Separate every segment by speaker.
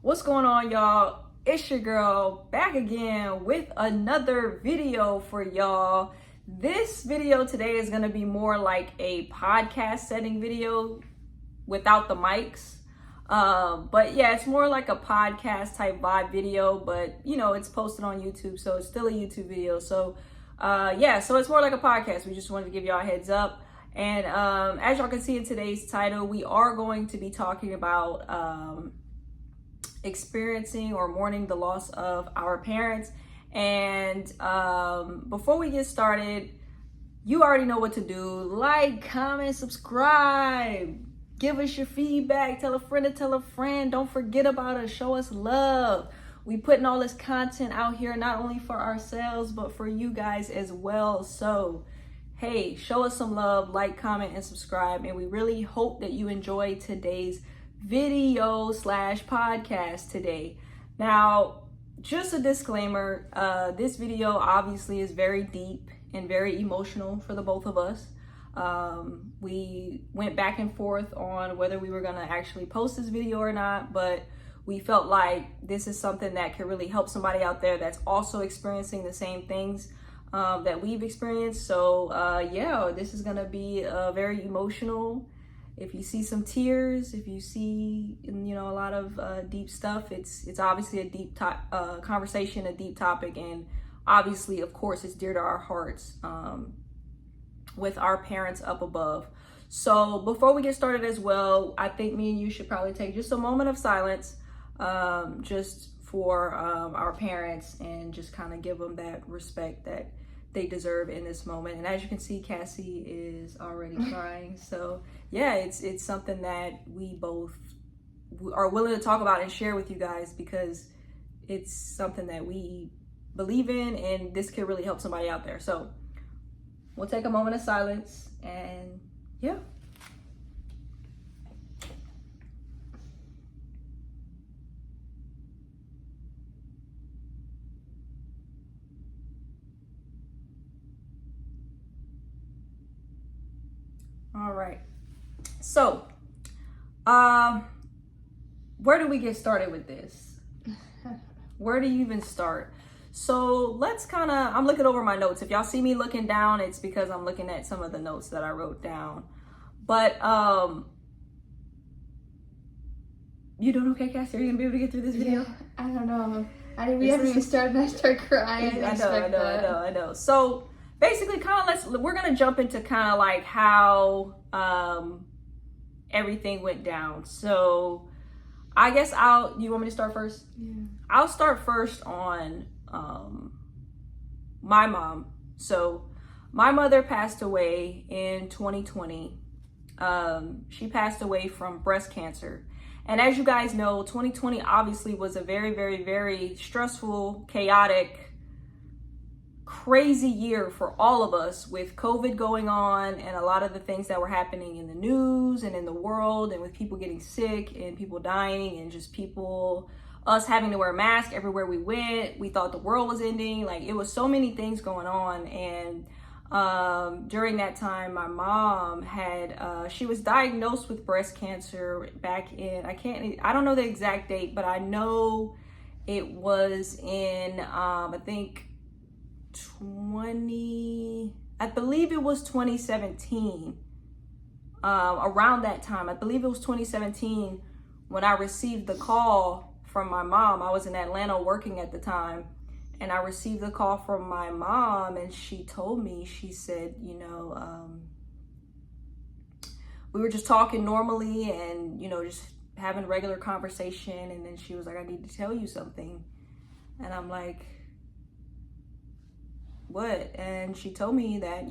Speaker 1: What's going on, y'all? It's your girl back again with another video for y'all. This video today is going to be more like a podcast setting video without the mics. But yeah, it's more like a podcast type vibe video, but you know, it's posted on YouTube, so it's still a YouTube video. So so it's more like a podcast. We just wanted to give y'all a heads up. And as y'all can see in today's title, we are going to be talking about experiencing or mourning the loss of our parents. And before we get started, you already know what to do. Like, comment, subscribe, give us your feedback, tell a friend to tell a friend. Don't forget about us, show us love. We putting all this content out here not only for ourselves but for you guys as well. So hey, show us some love, like, comment, and subscribe. And we really hope that you enjoy today's video / podcast today. Now, just a disclaimer, this video obviously is very deep and very emotional for the both of us. We went back and forth on whether we were gonna actually post this video or not, but we felt like this is something that could really help somebody out there that's also experiencing the same things that we've experienced. So this is gonna be very emotional. If you see some tears, if you see a lot of deep stuff, it's obviously a deep conversation, a deep topic, and obviously, of course, it's dear to our hearts with our parents up above. So before we get started as well, I think me and you should probably take just a moment of silence just for our parents and just kind of give them that respect that they deserve in this moment. And as you can see, Cassie is already crying. So yeah, it's something that we both are willing to talk about and share with you guys because it's something that we believe in and this could really help somebody out there. So we'll take a moment of silence and yeah. All right, so where do we get started with this? Where do you even start? So let's I'm looking over my notes. If y'all see me looking down, it's because I'm looking at some of the notes that I wrote down. But you doing okay, Cassie? Are you gonna be able to get through this video?
Speaker 2: Yeah, I don't know. We haven't even started and I start crying.
Speaker 1: I know. So basically, we're gonna jump into kind of like how everything went down. So I guess you want me to start first?
Speaker 2: Yeah.
Speaker 1: I'll start first on my mom. So my mother passed away in 2020. She passed away from breast cancer. And as you guys know, 2020 obviously was a very, very, very stressful, chaotic, crazy year for all of us with COVID going on and a lot of the things that were happening in the news and in the world, and with people getting sick and people dying and just us having to wear masks everywhere we went. We thought the world was ending. Like, it was so many things going on. And during that time, my mom she was diagnosed with breast cancer back in, I don't know the exact date, but I know it was in, I believe it was 2017, around that time. I believe it was 2017 when I received the call from my mom. I was in Atlanta working at the time, and I received the call from my mom, and she told me, she said, we were just talking normally and, just having regular conversation. And then she was like, I need to tell you something. And I'm like, what? And she told me that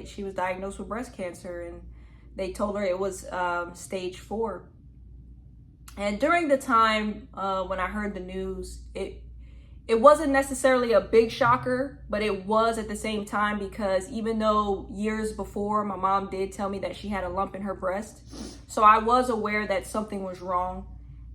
Speaker 1: she was diagnosed with breast cancer, and they told her it was stage 4. And during the time when I heard the news, it wasn't necessarily a big shocker, but it was at the same time, because even though years before my mom did tell me that she had a lump in her breast, so I was aware that something was wrong.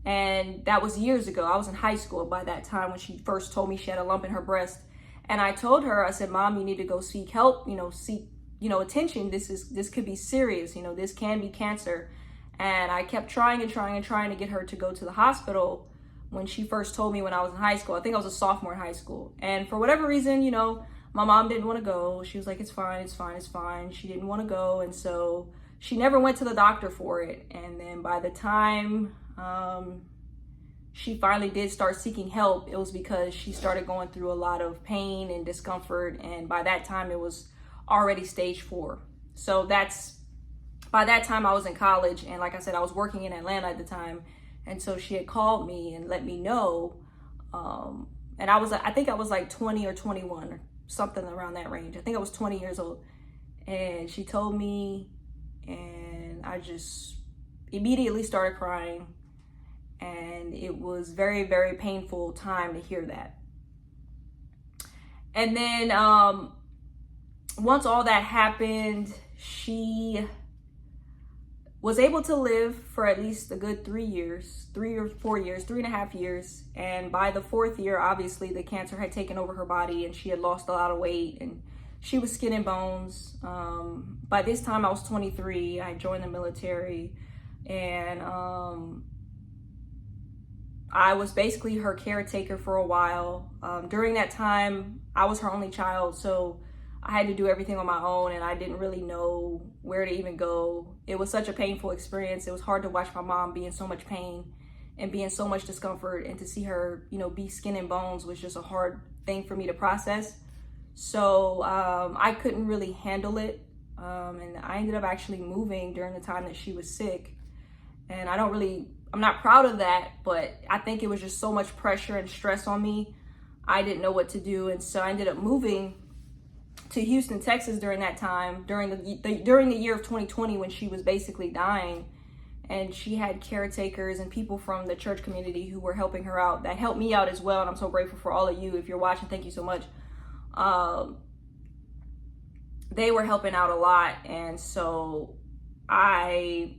Speaker 1: And that was years ago. I was in high school by that time when she first told me she had a lump in her breast. And I told her, I said, Mom, you need to go seek help, seek, attention. This could be serious. This can be cancer. And I kept trying to get her to go to the hospital when she first told me when I was in high school. I think I was a sophomore in high school. And for whatever reason, you know, my mom didn't want to go. She was like, it's fine, it's fine, it's fine. She didn't want to go. And so she never went to the doctor for it. And then by the time she finally did start seeking help, it was because she started going through a lot of pain and discomfort. And by that time, it was already stage 4. So by that time I was in college. And like I said, I was working in Atlanta at the time. And so she had called me and let me know. And I think I was like 20 or 21 or something around that range. I think I was 20 years old. And she told me, and I just immediately started crying. And it was very, very painful time to hear that. And then once all that happened, she was able to live for at least a good 3 years, 3 or 4 years, 3.5 years. And by the 4th year, obviously the cancer had taken over her body and she had lost a lot of weight and she was skin and bones. By this time I was 23, I joined the military, and I was basically her caretaker for a while. During that time, I was her only child, so I had to do everything on my own, and I didn't really know where to even go. It was such a painful experience. It was hard to watch my mom be in so much pain and be in so much discomfort, and to see her, you know, be skin and bones was just a hard thing for me to process. So I couldn't really handle it, and I ended up actually moving during the time that she was sick. And I'm not proud of that, but I think it was just so much pressure and stress on me. I didn't know what to do, and so I ended up moving to Houston, Texas during that time, during the year of 2020, when she was basically dying. And she had caretakers and people from the church community who were helping her out, that helped me out as well. And I'm so grateful for all of you. If you're watching, thank you so much. They were helping out a lot. And so I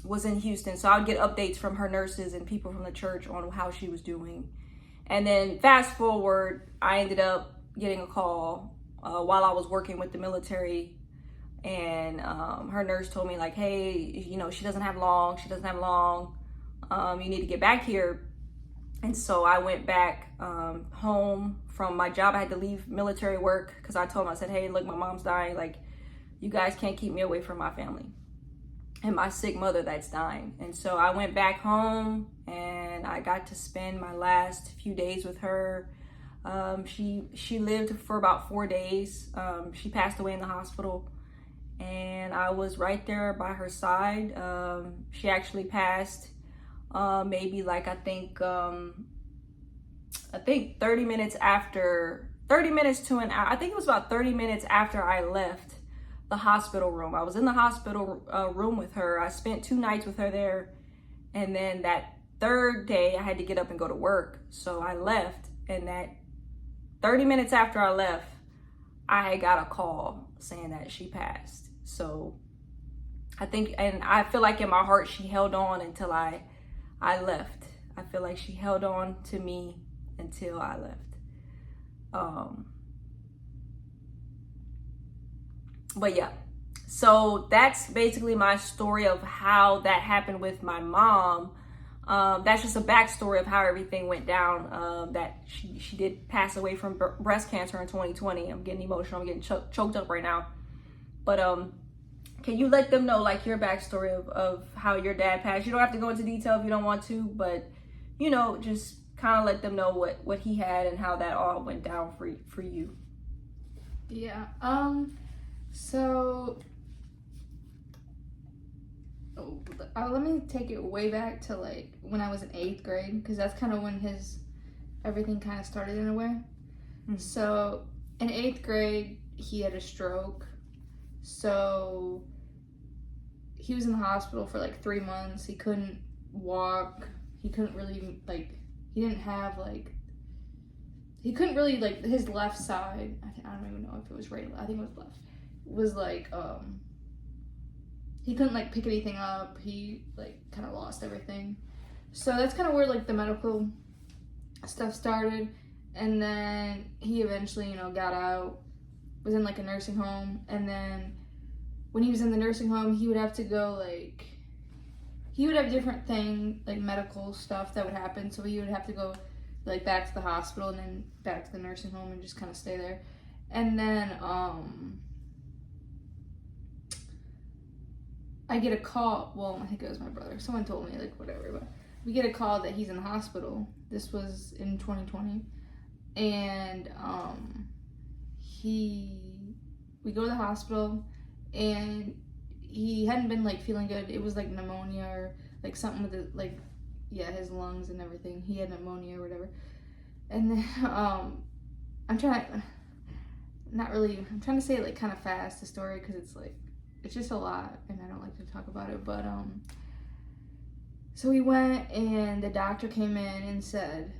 Speaker 1: was in Houston, so I would get updates from her nurses and people from the church on how she was doing. And then fast forward, I ended up getting a call while I was working with the military, and her nurse told me, like, hey, you know, she doesn't have long, you need to get back here. And so I went back home from my job. I had to leave military work because I told them, I said, hey, look, my mom's dying, like, you guys can't keep me away from my family and my sick mother that's dying. And so I went back home, and I got to spend my last few days with her. She lived for about 4 days. She passed away in the hospital, and I was right there by her side. She actually passed maybe like I think 30 minutes to an hour. I think it was about 30 minutes after I left the hospital room. I was in the hospital room with her. I spent 2 nights with her there, and then that 3rd day I had to get up and go to work. So I left, and that 30 minutes after I left, I got a call saying that she passed. So I think, and I feel like in my heart, she held on until I left. I feel like she held on to me until I left. But yeah, so that's basically my story of how that happened with my mom. That's just a backstory of how everything went down. That she did pass away from breast cancer in 2020. I'm getting emotional. I'm getting choked up right now. But can you let them know, like, your backstory of how your dad passed? You don't have to go into detail if you don't want to, but, you know, just kind of let them know what he had and how that all went down for you.
Speaker 2: Yeah. So let me take it way back to like when I was in 8th grade, because that's kind of when everything kind of started in a way. Mm-hmm. So in 8th grade, he had a stroke. So he was in the hospital for like 3 months. He couldn't walk. He couldn't really, like, he couldn't really, like, his left side, I don't even know if it was right, I think it was left, was like, he couldn't, like, pick anything up. He, like, kind of lost everything. So that's kind of where, like, the medical stuff started. And then he eventually, you know, got out, was in, like, a nursing home. And then when he was in the nursing home, he would have to go, like, he would have different like medical stuff that would happen. So he would have to go like back to the hospital and then back to the nursing home and just kind of stay there. And then I get a call. Well, I think it was my brother. Someone told me, like, whatever. But we get a call that he's in the hospital. This was in 2020. And we go to the hospital, and he hadn't been, like, feeling good. It was, like, pneumonia or, like, something with, his lungs and everything. He had pneumonia or whatever. And then I'm trying to say it, like, kind of fast, the story, because it's, like, it's just a lot, and I don't like to talk about it, but, so we went, and the doctor came in and said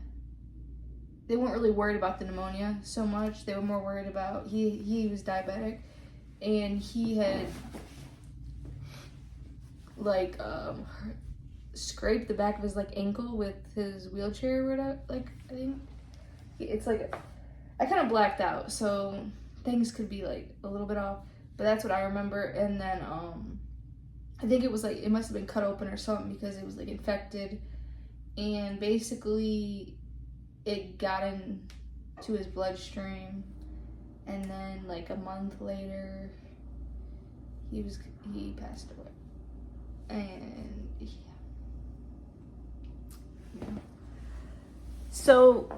Speaker 2: they weren't really worried about the pneumonia so much. They were more worried about, he was diabetic, and he had, like, scraped the back of his, like, ankle with his wheelchair, or whatever, like, I think, it's, like, I kind of blacked out, so things could be, like, a little bit off. But that's what I remember. And then I think it was like, it must have been cut open or something because it was like infected. And basically it got into his bloodstream. And then like a month later, he passed away. And yeah.
Speaker 1: So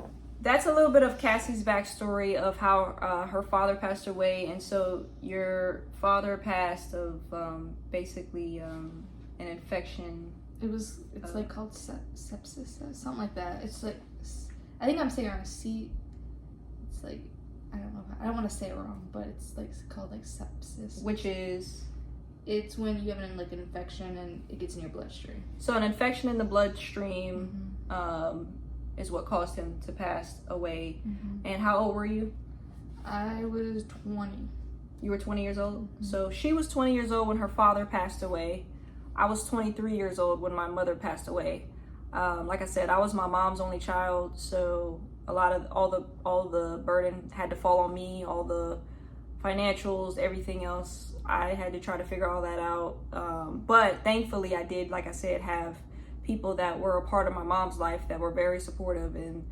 Speaker 1: that's a little bit of Cassie's backstory of how her father passed away. And so your father passed of basically an infection.
Speaker 2: It's like called sepsis, something like that. It's like, I think I'm saying on a C. It's like, I don't know. I don't want to say it wrong, but it's like called like sepsis.
Speaker 1: Which is?
Speaker 2: It's when you have an infection and it gets in your bloodstream.
Speaker 1: So an infection in the bloodstream, is what caused him to pass away. And how old were you?
Speaker 2: I was 20.
Speaker 1: You were 20 years old? So she was 20 years old when her father passed away. I was 23 years old when my mother passed away. Like I said, I was my mom's only child, so a lot of all the burden had to fall on me, all the financials, everything else. I had to try to figure all that out. But thankfully I did, like I said, have people that were a part of my mom's life that were very supportive, and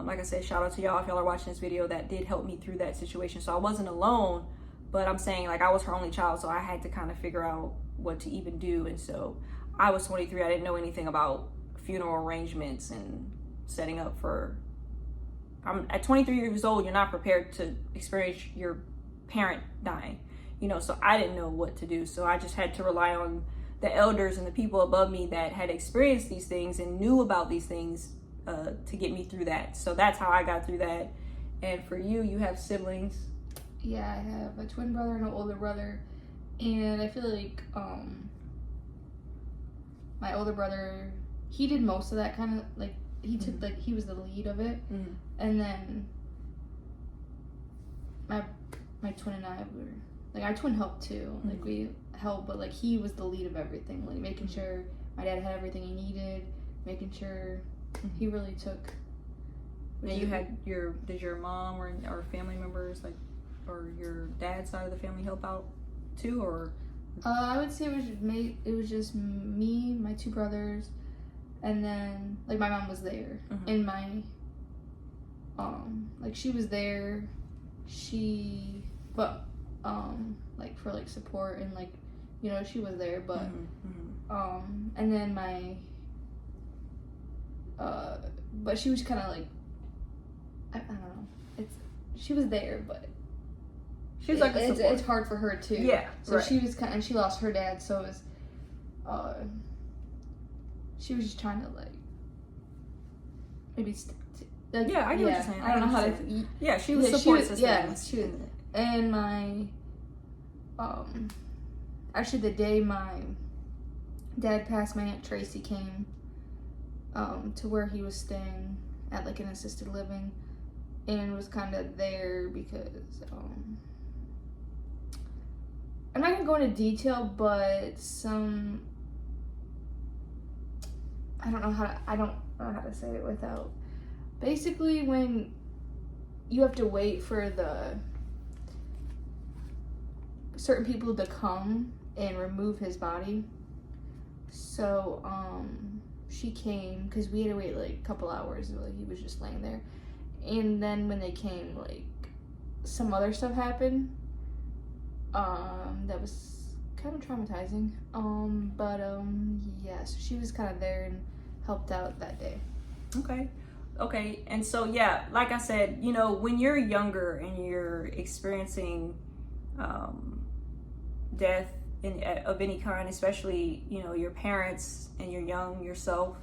Speaker 1: like I said, shout out to y'all if y'all are watching this video, that did help me through that situation. So I wasn't alone, but I'm saying, like, I was her only child, so I had to kind of figure out what to even do. And so I was 23. I didn't know anything about funeral arrangements and setting up for, at 23 years old, you're not prepared to experience your parent dying, you know, so I didn't know what to do. So I just had to rely on the elders and the people above me that had experienced these things and knew about these things to get me through that. So that's how I got through that. And for you, you have siblings?
Speaker 2: Yeah, I have a twin brother and an older brother. And I feel like my older brother, he did most of that kind of, like, he took, like, he was the lead of it. And then my twin and I were, like, our twin helped too. Like, we helped, but, like, he was the lead of everything. Like, making sure my dad had everything he needed, making sure he really took.
Speaker 1: And you had did your mom or family members, like, or your dad's side of the family help out too, or?
Speaker 2: I would say it was just me, my two brothers, and then, like, my mom was there, and my, like, she was there, like, for, like, support, and, like, you know, she was there, but, and then my, but she was kind of, like, I don't know, she was there, but
Speaker 1: she was like a support.
Speaker 2: It's hard for her too.
Speaker 1: Yeah,
Speaker 2: so right. She was kind of, and she lost her dad, so it was, she was just trying to, like, maybe like,
Speaker 1: yeah, I get what you're saying.
Speaker 2: I don't know how to.
Speaker 1: Yeah, she was support system.
Speaker 2: Yeah, she was. And my, actually the day my dad passed, my Aunt Tracy came, to where he was staying at, like, an assisted living, and was kind of there because, I'm not gonna go into detail, but I don't know how to say it without, basically, when you have to wait for the certain people to come and remove his body. So she came because we had to wait like a couple hours. Like he was just laying there, and then when they came, like some other stuff happened. That was kind of traumatizing. But yeah. So she was kind of there and helped out that day.
Speaker 1: Okay, and so yeah, like I said, you know, when you're younger and you're experiencing death of any kind, especially, you know, your parents and you're young yourself,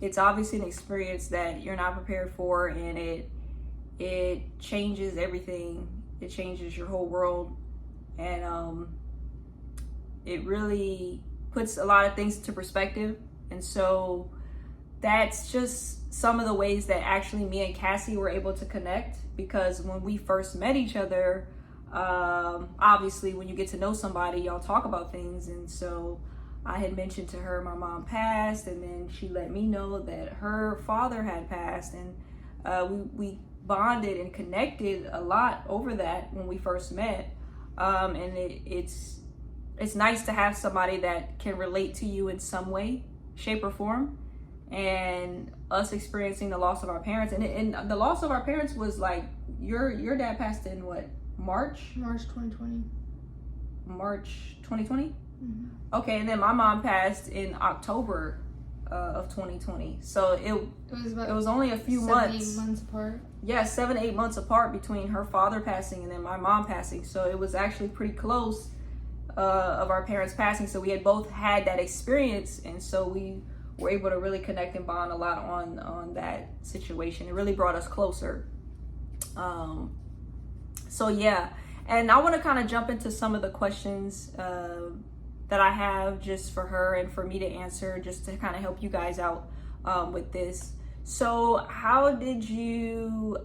Speaker 1: it's obviously an experience that you're not prepared for, and it changes everything. It changes your whole world, and it really puts a lot of things into perspective. And so that's just some of the ways that actually me and Cassie were able to connect, because when we first met each other, obviously when you get to know somebody, y'all talk about things. And so I had mentioned to her my mom passed, and then she let me know that her father had passed, and we bonded and connected a lot over that when we first met. And it's nice to have somebody that can relate to you in some way, shape, or form. And us experiencing the loss of our parents, and the loss of our parents was like, your dad passed in what, March
Speaker 2: 2020.
Speaker 1: March 2020.
Speaker 2: Mm-hmm.
Speaker 1: Okay, and then my mom passed in October of 2020. So it was only a few
Speaker 2: 8 months apart.
Speaker 1: Yeah, 7-8 months apart between her father passing and then my mom passing. So it was actually pretty close of our parents passing. So we had both had that experience, and so we were able to really connect and bond a lot on that situation. It really brought us closer. So yeah, and I want to kind of jump into some of the questions that I have just for her and for me to answer, just to kind of help you guys out with this. So how did you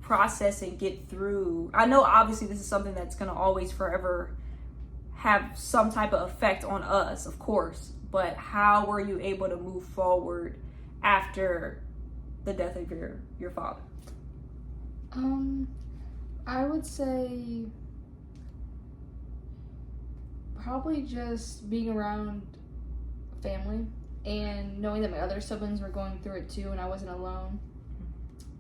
Speaker 1: process and get through? I know obviously this is something that's going to always forever have some type of effect on us, of course, but how were you able to move forward after the death of your father?
Speaker 2: I would say probably just being around family and knowing that my other siblings were going through it too and I wasn't alone.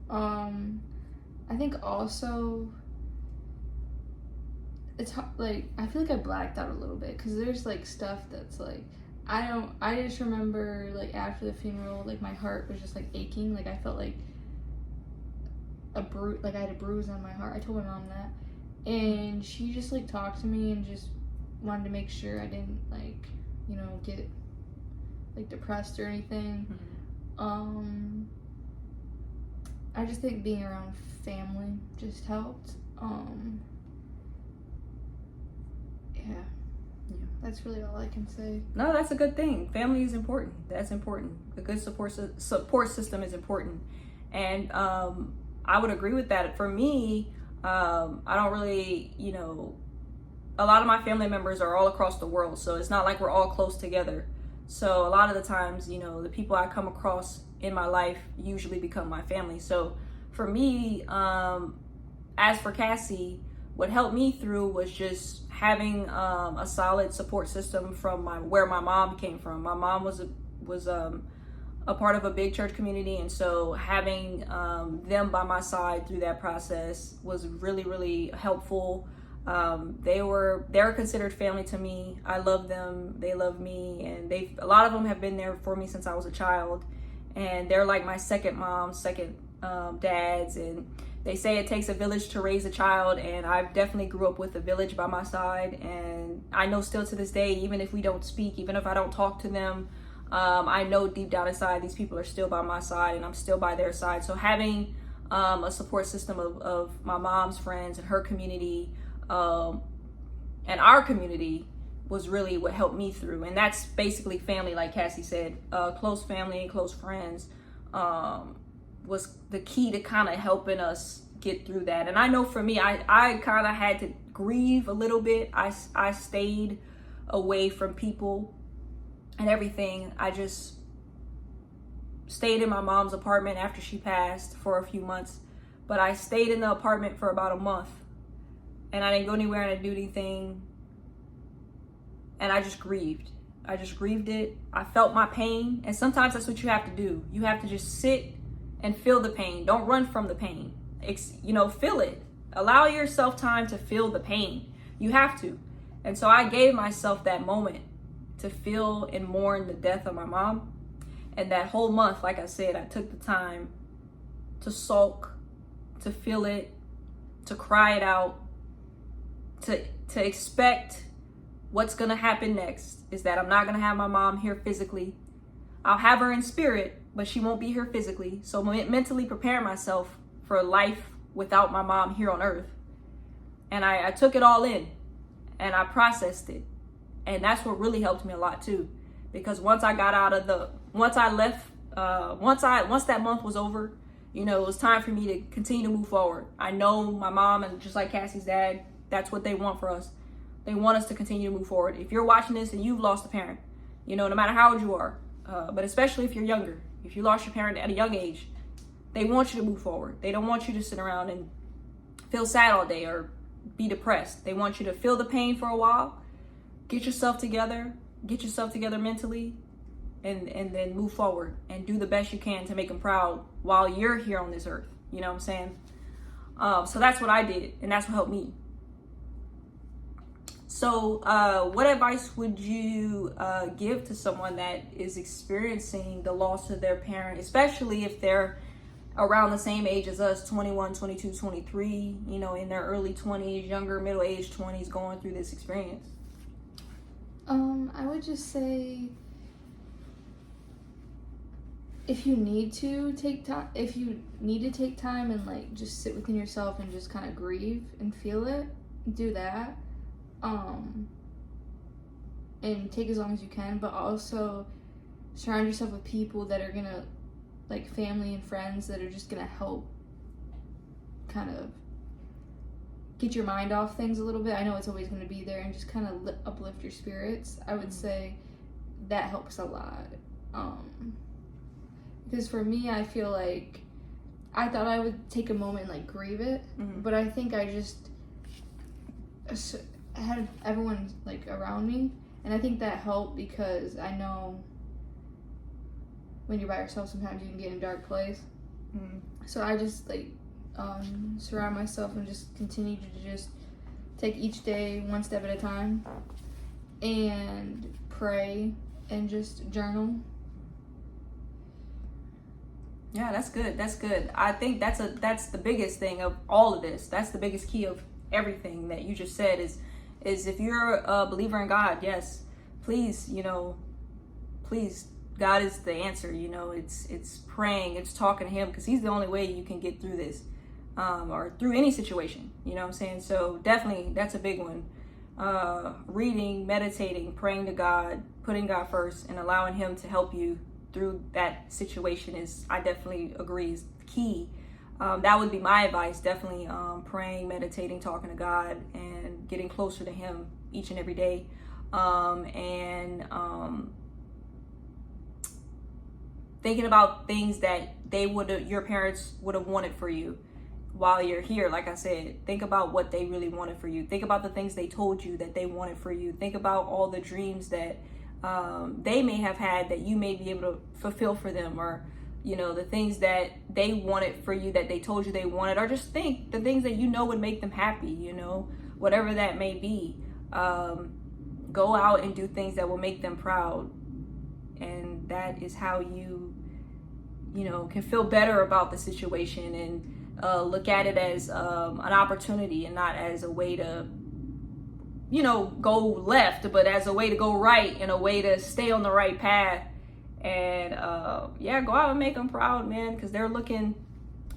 Speaker 2: I think also it's like I feel like I blacked out a little bit because there's like stuff that's like I just remember like after the funeral, like my heart was just like aching, like I felt like I had a bruise on my heart. I told my mom that, and she just like talked to me and just wanted to make sure I didn't like, you know, get like depressed or anything.
Speaker 1: Mm-hmm.
Speaker 2: I just think being around family just helped. Yeah, that's really all I can say.
Speaker 1: No, that's a good thing. Family is important. That's important. A good support system is important, and I would agree with that. For me, I don't really, you know, a lot of my family members are all across the world, so it's not like we're all close together. So a lot of the times, you know, the people I come across in my life usually become my family. So for me, as for Cassie, what helped me through was just having a solid support system from where my mom came from. My mom was a part of a big church community, and so having them by my side through that process was really, really helpful. They're considered family to me. I love them, they love me, and a lot of them have been there for me since I was a child, and they're like my second moms, second dads. And they say it takes a village to raise a child, and I definitely grew up with a village by my side. And I know still to this day, even if we don't speak, even if I don't talk to them, I know deep down inside these people are still by my side, and I'm still by their side. So having a support system of my mom's friends and her community, and our community was really what helped me through. And that's basically family, like Cassie said. Close family and close friends was the key to kind of helping us get through that. And I know for me, I kind of had to grieve a little bit. I stayed away from people and everything. I just stayed in my mom's apartment after she passed for a few months, but I stayed in the apartment for about a month, and I didn't go anywhere and I didn't do anything, and I just grieved. I just grieved it. I felt my pain. And sometimes that's what you have to do. You have to just sit and feel the pain. Don't run from the pain. Feel it. Allow yourself time to feel the pain. You have to. And so I gave myself that moment to feel and mourn the death of my mom. And that whole month, like I said, I took the time to sulk, to feel it, to cry it out, to expect what's going to happen next is that I'm not going to have my mom here physically. I'll have her in spirit, but she won't be here physically. So mentally prepare myself for life without my mom here on earth. And I took it all in and I processed it. And that's what really helped me a lot too. Because once I left, once that month was over, it was time for me to continue to move forward. I know my mom, and just like Cassie's dad, that's what they want for us. They want us to continue to move forward. If you're watching this and you've lost a parent, no matter how old you are, but especially if you're younger, if you lost your parent at a young age, they want you to move forward. They don't want you to sit around and feel sad all day or be depressed. They want you to feel the pain for a while, get yourself together mentally, and then move forward and do the best you can to make them proud while you're here on this earth. You know what I'm saying? So that's what I did, and that's what helped me. So what advice would you give to someone that is experiencing the loss of their parent, especially if they're around the same age as us, 21, 22, 23, in their early 20s, younger, middle-aged 20s, going through this experience?
Speaker 2: I would just say, if you need to take time and like just sit within yourself and just kind of grieve and feel it, do that. And take as long as you can, but also surround yourself with people that are gonna, like family and friends, that are just gonna help kind of get your mind off things a little bit. I know it's always gonna be there, and just kind of uplift your spirits. I would say that helps a lot. Because for me, I feel like I thought I would take a moment and like grieve it, but I think I just had everyone like around me, and I think that helped, because I know when you're by yourself sometimes you can get in a dark place. So I just like surround myself and just continue to just take each day one step at a time and pray and just journal.
Speaker 1: Yeah, that's good. I think that's the biggest thing of all of this. That's the biggest key of everything that you just said is if you're a believer in God, yes, please, please, God is the answer. It's praying, it's talking to him, because he's the only way you can get through this, or through any situation, you know what I'm saying? So definitely that's a big one. Reading, meditating, praying to God, putting God first, and allowing him to help you through that situation I definitely agree, is key. That would be my advice, definitely praying, meditating, talking to God, and getting closer to him each and every day. And thinking about things that your parents would have wanted for you while you're here. Like I said, think about what they really wanted for you. Think about the things they told you that they wanted for you. Think about all the dreams that they may have had that you may be able to fulfill for them, or the things that they wanted for you that they told you they wanted, or just think the things that would make them happy, whatever that may be. Go out and do things that will make them proud, and that is how you can feel better about the situation, and look at it as an opportunity, and not as a way to go left, but as a way to go right, and a way to stay on the right path. And go out and make them proud, man, because they're looking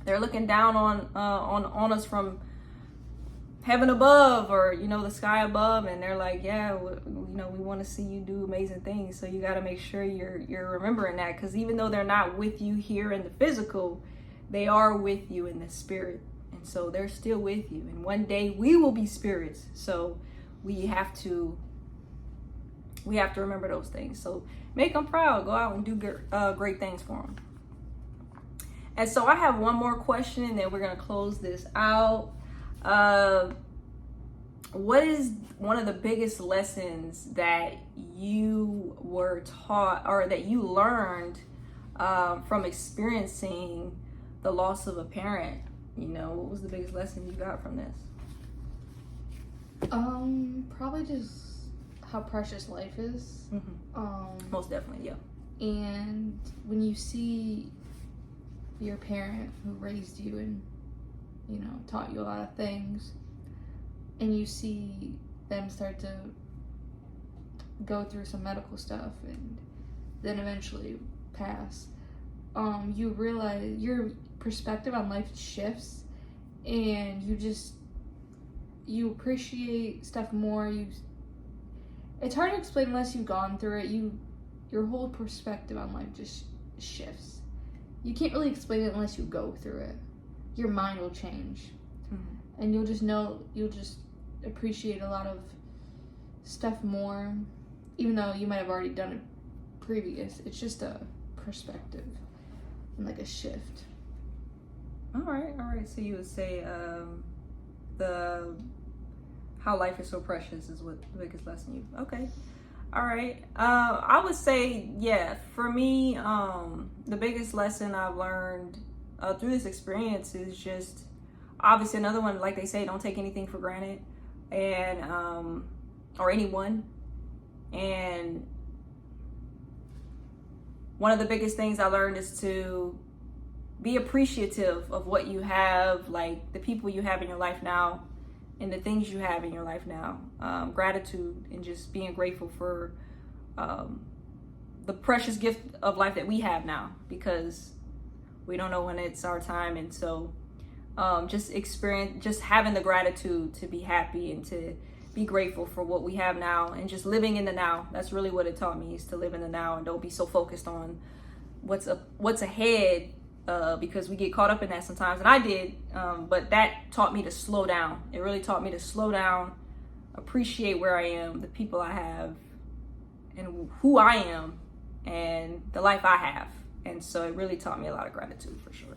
Speaker 1: down on us from heaven above, or the sky above, and they're like, we want to see you do amazing things. So you got to make sure you're remembering that, because even though they're not with you here in the physical, they are with you in the spirit, and so they're still with you. And one day we will be spirits, so we have to remember those things. So make them proud. Go out and do great things for them. And so I have one more question, and then we're going to close this out. what is one of the biggest lessons that you were taught or that you learned from experiencing the loss of a parent? What was the biggest lesson you got from this?
Speaker 2: Probably just how precious life is.
Speaker 1: Most definitely, yeah.
Speaker 2: And when you see your parent who raised you and, taught you a lot of things, and you see them start to go through some medical stuff and then eventually pass, you realize your perspective on life shifts, and you appreciate stuff more. It's hard to explain unless you've gone through it. Your whole perspective on life just shifts. You can't really explain it unless you go through it. Your mind will change, and you'll just appreciate a lot of stuff more, even though you might have already done it previous. It's just a perspective and like a shift.
Speaker 1: All right. So you would say how life is so precious is what the biggest lesson you. Okay. All right. I would say, yeah, for me, the biggest lesson I've learned through this experience is just obviously another one, like they say, don't take anything for granted, and or anyone. And one of the biggest things I learned is to be appreciative of what you have, like the people you have in your life now and the things you have in your life now. Gratitude and just being grateful for the precious gift of life that we have now, because we don't know when it's our time. And so just having the gratitude to be happy and to be grateful for what we have now and just living in the now. That's really what it taught me, is to live in the now and don't be so focused on what's ahead, because we get caught up in that sometimes, and I did, but that taught me to slow down. It really taught me to slow down, appreciate where I am, the people I have, and who I am, and the life I have. And so it really taught me a lot of gratitude, for sure.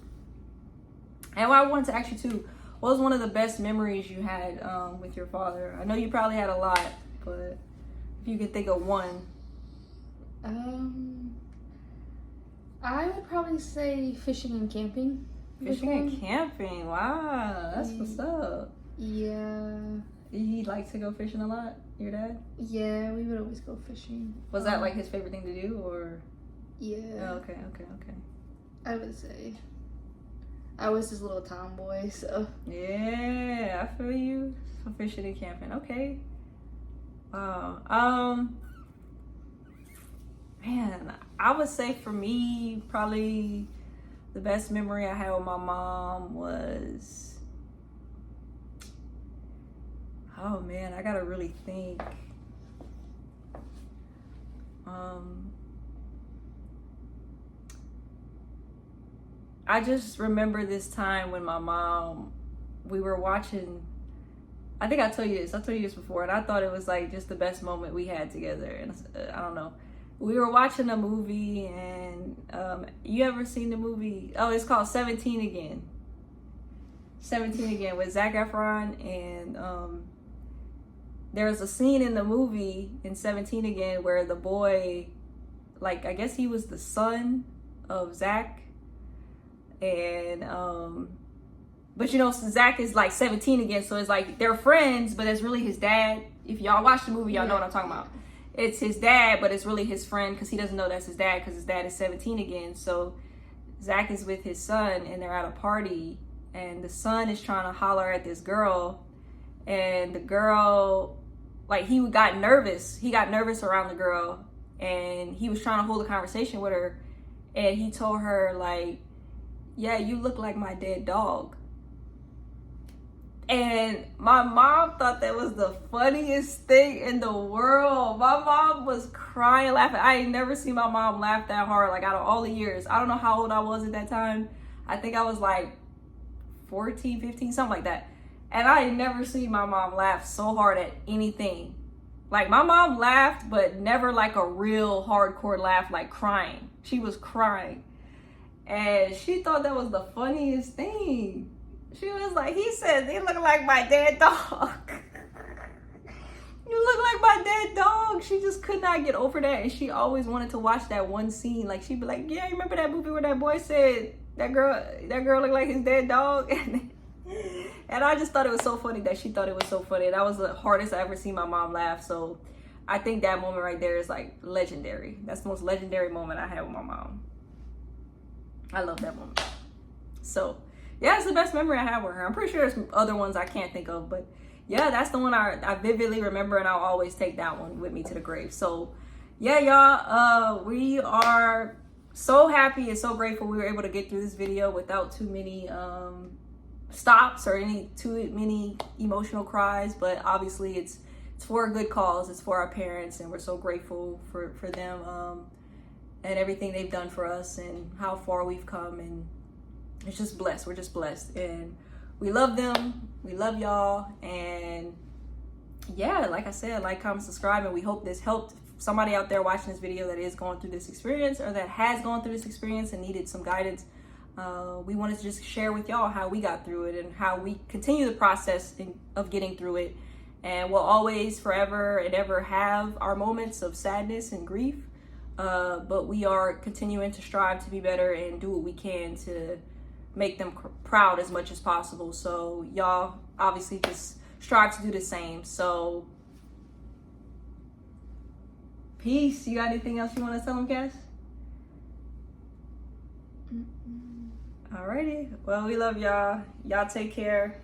Speaker 1: And what I wanted to ask you too, what was one of the best memories you had with your father? I know you probably had a lot, but if you could think of one.
Speaker 2: I would probably say fishing and camping.
Speaker 1: Fishing and camping, wow, that's what's up.
Speaker 2: Yeah.
Speaker 1: He liked to go fishing a lot, your dad?
Speaker 2: Yeah, we would always go fishing.
Speaker 1: Was that like his favorite thing to do, or?
Speaker 2: Yeah.
Speaker 1: Oh, okay.
Speaker 2: I would say. I was his little tomboy, so.
Speaker 1: Yeah, I feel you. So fishing and camping, okay. Wow. Man, I would say for me, probably the best memory I had with my mom was, oh man, I gotta really think. I just remember this time when my mom, we were watching, I think I told you this before, and I thought it was like just the best moment we had together. And I don't know. We were watching a movie, and you ever seen the movie? Oh, it's called 17 Again. 17 Again with Zac Efron, and there's a scene in the movie in 17 Again where the boy, like, I guess he was the son of Zac, and but Zac is like 17 again, so it's like they're friends, but it's really his dad. If y'all watch the movie, y'all know what I'm talking about. It's his dad, but it's really his friend, because he doesn't know that's his dad, because his dad is 17 again. So Zac is with his son, and they're at a party, and the son is trying to holler at this girl, and the girl, like, he got nervous. He got nervous around the girl, and he was trying to hold a conversation with her, and he told her, like, yeah, you look like my dead dog. And my mom thought that was the funniest thing in the world. My mom was crying, laughing. I ain't never seen my mom laugh that hard, like, out of all the years. I don't know how old I was at that time. I think I was like 14, 15, something like that. And I ain't never seen my mom laugh so hard at anything. Like, my mom laughed, but never like a real hardcore laugh, like crying. She was crying. And she thought that was the funniest thing. She was like, he said, they look like my dead dog. you look like my dead dog. She just could not get over that, and she always wanted to watch that one scene. Like, she'd be like, yeah, you remember that movie where that boy said that girl looked like his dead dog? And I just thought it was so funny that she thought it was so funny. That was the hardest I ever seen my mom laugh. So I think that moment right there is like legendary. That's the most legendary moment I had with my mom. I love that moment. So yeah, it's the best memory I have with her. I'm pretty sure there's other ones I can't think of, but yeah, that's the one I vividly remember, and I'll always take that one with me to the grave. So yeah, y'all, we are so happy and so grateful we were able to get through this video without too many stops or too many emotional cries. But obviously it's for a good cause. It's for our parents, and we're so grateful for them and everything they've done for us and how far we've come. And it's just blessed. We're just blessed, and we love them. We love y'all. And yeah, like I said, like, comment, subscribe, and we hope this helped somebody out there watching this video that is going through this experience, or that has gone through this experience and needed some guidance. We wanted to just share with y'all how we got through it and how we continue the process of getting through it. And we'll always, forever and ever, have our moments of sadness and grief, but we are continuing to strive to be better and do what we can to make them proud as much as possible. So y'all obviously just strive to do the same. So peace. You got anything else you want to tell them, Cass? Alrighty. Well, we love y'all. Y'all take care.